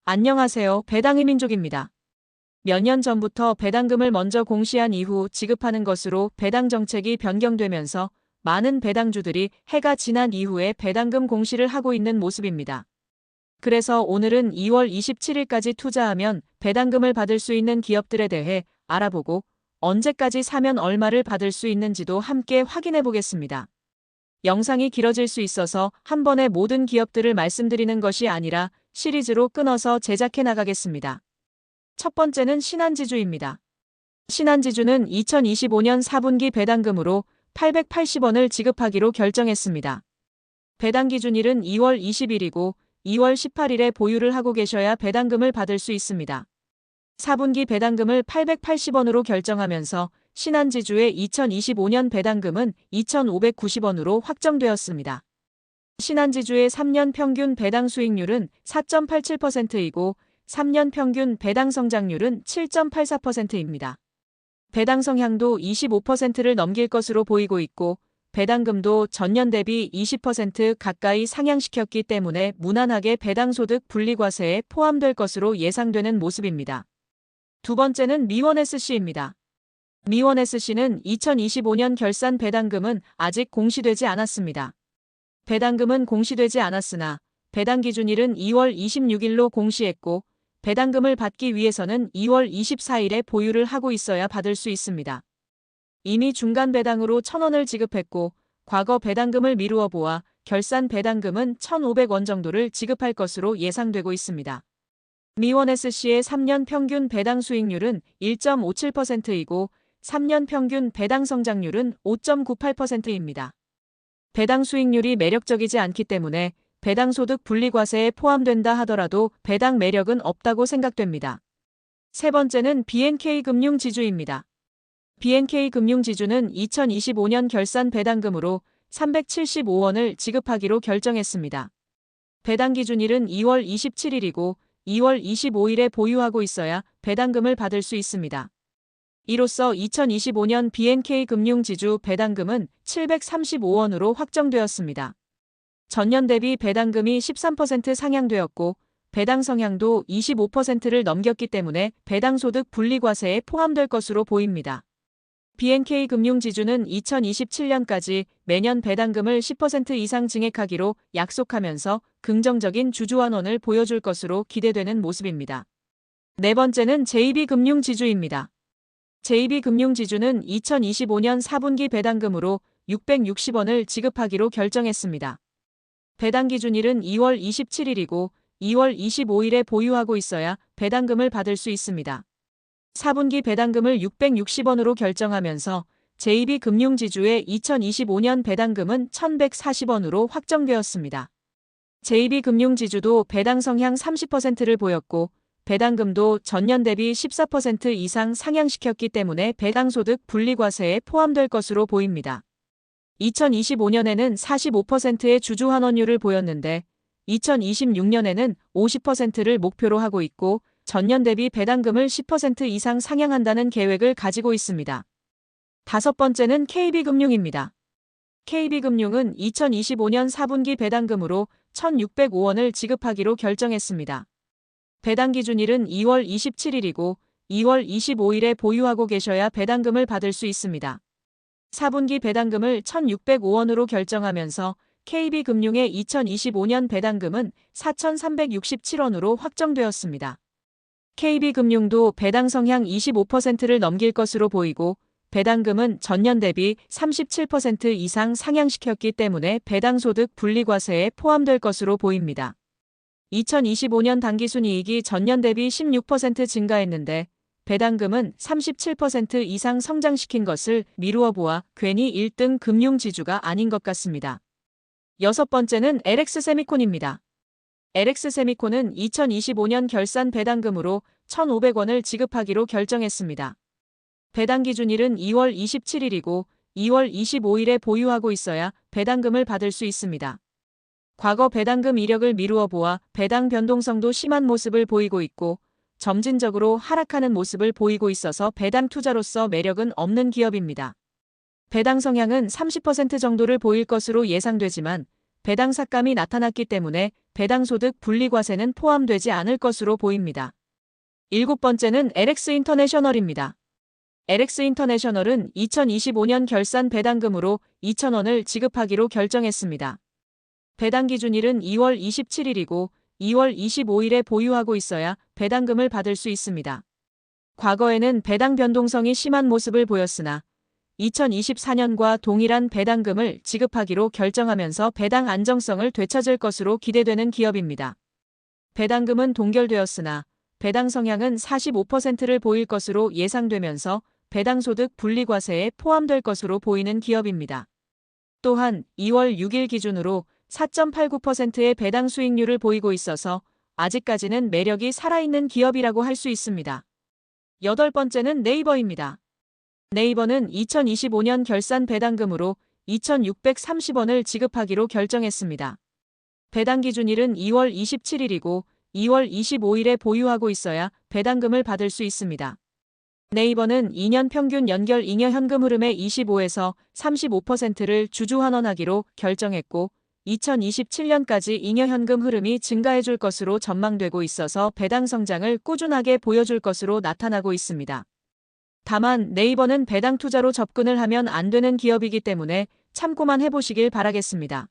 안녕하세요. 배당의 민족입니다. 몇 년 전부터 배당금을 먼저 공시한 이후 지급하는 것으로 배당 정책이 변경되면서 많은 배당주들이 해가 지난 이후에 배당금 공시를 하고 있는 모습입니다. 그래서 오늘은 2월 27일까지 투자하면 배당금을 받을 수 있는 기업들에 대해 알아보고 언제까지 사면 얼마를 받을 수 있는지도 함께 확인해 보겠습니다. 영상이 길어질 수 있어서 한 번에 모든 기업들을 말씀드리는 것이 아니라 시리즈로 끊어서 제작해 나가겠습니다. 첫 번째는 신한지주입니다. 신한지주는 2025년 4분기 배당금으로 880원을 지급하기로 결정했습니다. 배당 기준일은 2월 20일이고 2월 18일에 보유를 하고 계셔야 배당금을 받을 수 있습니다. 4분기 배당금을 880원으로 결정하면서 신한지주의 2025년 배당금은 2,590원으로 확정되었습니다. 신한지주의 3년 평균 배당 수익률은 4.87%이고 3년 평균 배당 성장률은 7.84%입니다. 배당 성향도 25%를 넘길 것으로 보이고 있고 배당금도 전년 대비 20% 가까이 상향시켰기 때문에 무난하게 배당소득 분리과세에 포함될 것으로 예상되는 모습입니다. 두 번째는 미원SC입니다. 미원SC는 2025년 결산 배당금은 아직 공시되지 않았습니다. 배당금은 공시되지 않았으나 배당 기준일은 2월 26일로 공시했고 배당금을 받기 위해서는 2월 24일에 보유를 하고 있어야 받을 수 있습니다. 이미 중간 배당으로 1,000원을 지급했고 과거 배당금을 미루어 보아 결산 배당금은 1,500원 정도를 지급할 것으로 예상되고 있습니다. 미원SC의 3년 평균 배당 수익률은 1.57%이고 3년 평균 배당 성장률은 5.98%입니다. 배당 수익률이 매력적이지 않기 때문에 배당소득 분리과세에 포함된다 하더라도 배당 매력은 없다고 생각됩니다. 세 번째는 BNK금융지주입니다. BNK금융지주는 2025년 결산 배당금으로 375원을 지급하기로 결정했습니다. 배당 기준일은 2월 27일이고 2월 25일에 보유하고 있어야 배당금을 받을 수 있습니다. 이로써 2025년 BNK금융지주 배당금은 735원으로 확정되었습니다. 전년 대비 배당금이 13% 상향되었고 배당 성향도 25%를 넘겼기 때문에 배당소득 분리과세에 포함될 것으로 보입니다. BNK금융지주는 2027년까지 매년 배당금을 10% 이상 증액하기로 약속하면서 긍정적인 주주환원을 보여줄 것으로 기대되는 모습입니다. 네 번째는 JB금융지주입니다. JB금융지주는 2025년 4분기 배당금으로 660원을 지급하기로 결정했습니다. 배당 기준일은 2월 27일이고 2월 25일에 보유하고 있어야 배당금을 받을 수 있습니다. 4분기 배당금을 660원으로 결정하면서 JB금융지주의 2025년 배당금은 1,140원으로 확정되었습니다. JB금융지주도 배당 성향 30%를 보였고 배당금도 전년 대비 14% 이상 상향시켰기 때문에 배당소득 분리과세에 포함될 것으로 보입니다. 2025년에는 45%의 주주환원율을 보였는데 2026년에는 50%를 목표로 하고 있고 전년 대비 배당금을 10% 이상 상향한다는 계획을 가지고 있습니다. 다섯 번째는 KB금융입니다. KB금융은 2025년 4분기 배당금으로 1,605원을 지급하기로 결정했습니다. 배당 기준일은 2월 27일이고 2월 25일에 보유하고 계셔야 배당금을 받을 수 있습니다. 4분기 배당금을 1,605원으로 결정하면서 KB금융의 2025년 배당금은 4,367원으로 확정되었습니다. KB금융도 배당 성향 25%를 넘길 것으로 보이고 배당금은 전년 대비 37% 이상 상향시켰기 때문에 배당소득 분리과세에 포함될 것으로 보입니다. 2025년 당기순이익이 전년 대비 16% 증가했는데 배당금은 37% 이상 성장시킨 것을 미루어 보아 괜히 1등 금융지주가 아닌 것 같습니다. 여섯 번째는 LX세미콘입니다. LX세미콘은 2025년 결산 배당금으로 1,500원을 지급하기로 결정했습니다. 배당 기준일은 2월 27일이고 2월 25일에 보유하고 있어야 배당금을 받을 수 있습니다. 과거 배당금 이력을 미루어 보아 배당 변동성도 심한 모습을 보이고 있고 점진적으로 하락하는 모습을 보이고 있어서 배당 투자로서 매력은 없는 기업입니다. 배당 성향은 30% 정도를 보일 것으로 예상되지만 배당 삭감이 나타났기 때문에 배당소득 분리과세는 포함되지 않을 것으로 보입니다. 7번째는 LX 인터내셔널입니다. LX 인터내셔널은 2025년 결산 배당금으로 2,000원을 지급하기로 결정했습니다. 배당 기준일은 2월 27일이고 2월 25일에 보유하고 있어야 배당금을 받을 수 있습니다. 과거에는 배당 변동성이 심한 모습을 보였으나 2024년과 동일한 배당금을 지급하기로 결정하면서 배당 안정성을 되찾을 것으로 기대되는 기업입니다. 배당금은 동결되었으나 배당 성향은 45%를 보일 것으로 예상되면서 배당소득 분리과세에 포함될 것으로 보이는 기업입니다. 또한 2월 6일 기준으로 4.89%의 배당 수익률을 보이고 있어서 아직까지는 매력이 살아있는 기업이라고 할 수 있습니다. 8번째는 네이버입니다. 네이버는 2025년 결산 배당금으로 2,630원을 지급하기로 결정했습니다. 배당 기준일은 2월 27일이고 2월 25일에 보유하고 있어야 배당금을 받을 수 있습니다. 네이버는 2년 평균 연결 잉여 현금 흐름의 25에서 35%를 주주 환원하기로 결정했고 2027년까지 잉여 현금 흐름이 증가해줄 것으로 전망되고 있어서 배당 성장을 꾸준하게 보여줄 것으로 나타나고 있습니다. 다만 네이버는 배당 투자로 접근을 하면 안 되는 기업이기 때문에 참고만 해보시길 바라겠습니다.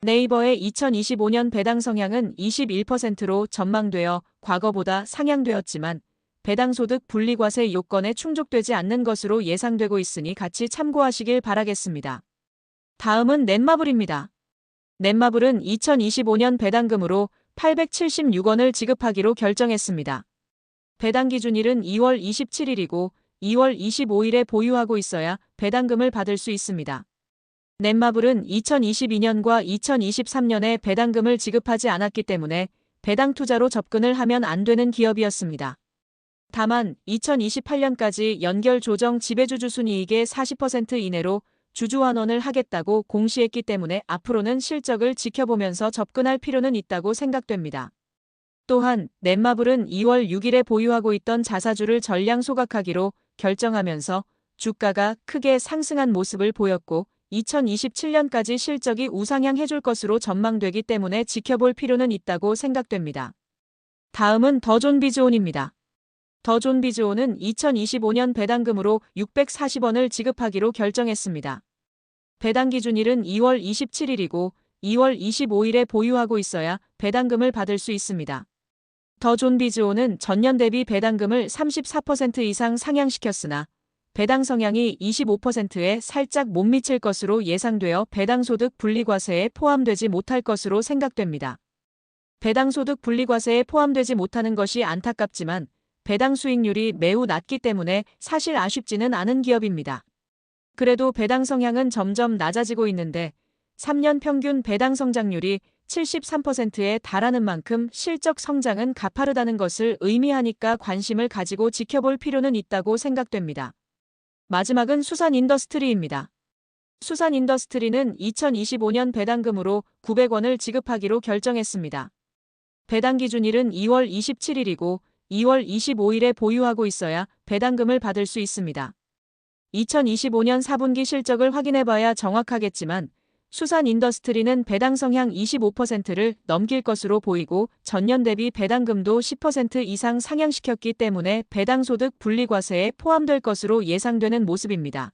네이버의 2025년 배당 성향은 21%로 전망되어 과거보다 상향되었지만 배당소득 분리과세 요건에 충족되지 않는 것으로 예상되고 있으니 같이 참고하시길 바라겠습니다. 다음은 넷마블입니다. 넷마블은 2025년 배당금으로 876원을 지급하기로 결정했습니다. 배당 기준일은 2월 27일이고 2월 25일에 보유하고 있어야 배당금을 받을 수 있습니다. 넷마블은 2022년과 2023년에 배당금을 지급하지 않았기 때문에 배당 투자로 접근을 하면 안 되는 기업이었습니다. 다만 2028년까지 연결 조정 지배주주 순이익의 40% 이내로 주주 환원을 하겠다고 공시했기 때문에 앞으로는 실적을 지켜보면서 접근할 필요는 있다고 생각됩니다. 또한 넷마블은 2월 6일에 보유하고 있던 자사주를 전량 소각하기로 결정하면서 주가가 크게 상승한 모습을 보였고 2027년까지 실적이 우상향해줄 것으로 전망되기 때문에 지켜볼 필요는 있다고 생각됩니다. 다음은 더존비즈온입니다. 더존비즈온은 2025년 배당금으로 640원을 지급하기로 결정했습니다. 배당 기준일은 2월 27일이고 2월 25일에 보유하고 있어야 배당금을 받을 수 있습니다. 더존비즈온은 전년 대비 배당금을 34% 이상 상향시켰으나 배당 성향이 25%에 살짝 못 미칠 것으로 예상되어 배당소득 분리과세에 포함되지 못할 것으로 생각됩니다. 배당소득 분리과세에 포함되지 못하는 것이 안타깝지만 배당 수익률이 매우 낮기 때문에 사실 아쉽지는 않은 기업입니다. 그래도 배당 성향은 점점 낮아지고 있는데 3년 평균 배당 성장률이 73%에 달하는 만큼 실적 성장은 가파르다는 것을 의미하니까 관심을 가지고 지켜볼 필요는 있다고 생각됩니다. 마지막은 수산인더스트리입니다. 수산인더스트리는 2025년 배당금으로 900원을 지급하기로 결정했습니다. 배당 기준일은 2월 27일이고 2월 25일에 보유하고 있어야 배당금을 받을 수 있습니다. 2025년 4분기 실적을 확인해봐야 정확하겠지만 수산인더스트리는 배당 성향 25%를 넘길 것으로 보이고 전년 대비 배당금도 10% 이상 상향시켰기 때문에 배당소득 분리과세에 포함될 것으로 예상되는 모습입니다.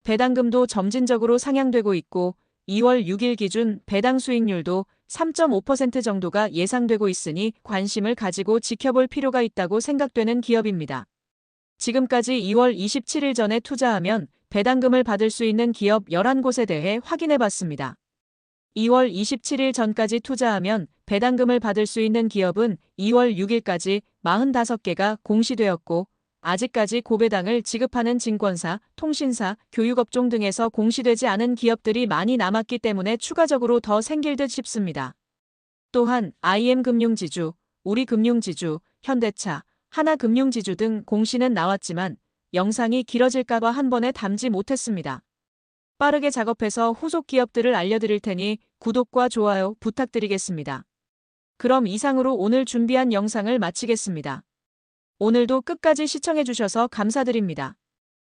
배당금도 점진적으로 상향되고 있고 2월 6일 기준 배당 수익률도 3.5% 정도가 예상되고 있으니 관심을 가지고 지켜볼 필요가 있다고 생각되는 기업입니다. 지금까지 2월 27일 전에 투자하면 배당금을 받을 수 있는 기업 11곳에 대해 확인해봤습니다. 2월 27일 전까지 투자하면 배당금을 받을 수 있는 기업은 2월 6일까지 45개가 공시되었고 아직까지 고배당을 지급하는 증권사, 통신사, 교육업종 등에서 공시되지 않은 기업들이 많이 남았기 때문에 추가적으로 더 생길 듯 싶습니다. 또한 IM금융지주, 우리금융지주, 현대차, 하나금융지주 등 공시는 나왔지만 영상이 길어질까봐 한 번에 담지 못했습니다. 빠르게 작업해서 후속 기업들을 알려드릴 테니 구독과 좋아요 부탁드리겠습니다. 그럼 이상으로 오늘 준비한 영상을 마치겠습니다. 오늘도 끝까지 시청해주셔서 감사드립니다.